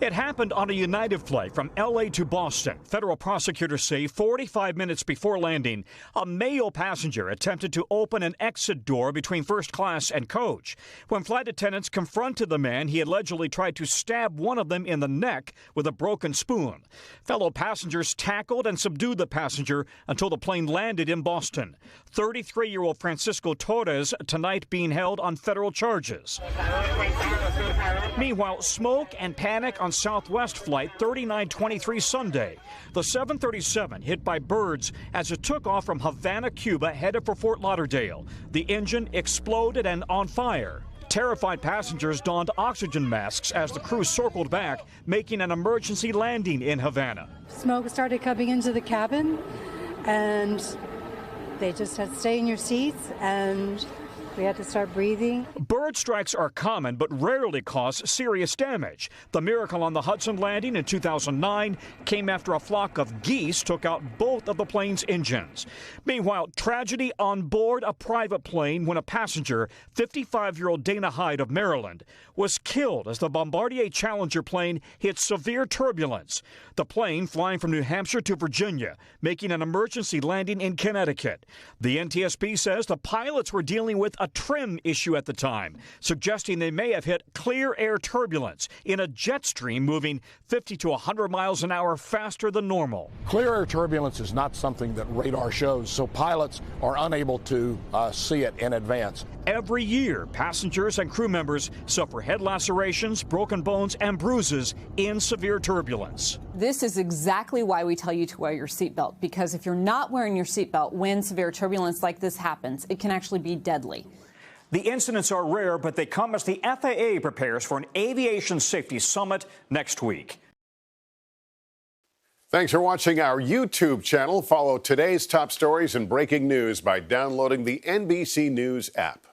It happened on a United flight from L.A. to Boston. Federal prosecutors say 45 minutes before landing, a male passenger attempted to open an exit door between first class and coach. When flight attendants confronted the man, he allegedly tried to stab one of them in the neck with a broken spoon. Fellow passengers tackled and subdued the passenger until the plane landed in Boston. 33-year-old Francisco Torres tonight being held on federal charges. Meanwhile, smoke and panic on Southwest Flight 3923 Sunday. The 737 hit by birds as it took off from Havana, Cuba, headed for Fort Lauderdale. The engine exploded and on fire. Terrified passengers donned oxygen masks as the crew circled back, making an emergency landing in Havana. Smoke started coming into the cabin, and they just had to stay in your seats, and we had to start breathing. Bird strikes are common but rarely cause serious damage. The miracle on the Hudson landing in 2009 came after a flock of geese took out both of the plane's engines. Meanwhile, tragedy on board a private plane when a passenger, 55-year-old Dana Hyde of Maryland, was killed as the Bombardier Challenger plane hit severe turbulence. The plane flying from New Hampshire to Virginia, making an emergency landing in Connecticut. The NTSB says the pilots were dealing with a trim issue at the time, suggesting they may have hit clear air turbulence in a jet stream moving 50 to 100 miles an hour faster than normal. Clear air turbulence is not something that radar shows, so pilots are unable to see it in advance. Every year, passengers and crew members suffer head lacerations, broken bones, and bruises in severe turbulence. This is exactly why we tell you to wear your seatbelt, because if you're not wearing your seatbelt when severe turbulence like this happens, it can actually be deadly. The incidents are rare, but they come as the FAA prepares for an aviation safety summit next week. Thanks for watching our YouTube channel. Follow today's top stories and breaking news by downloading the NBC News app.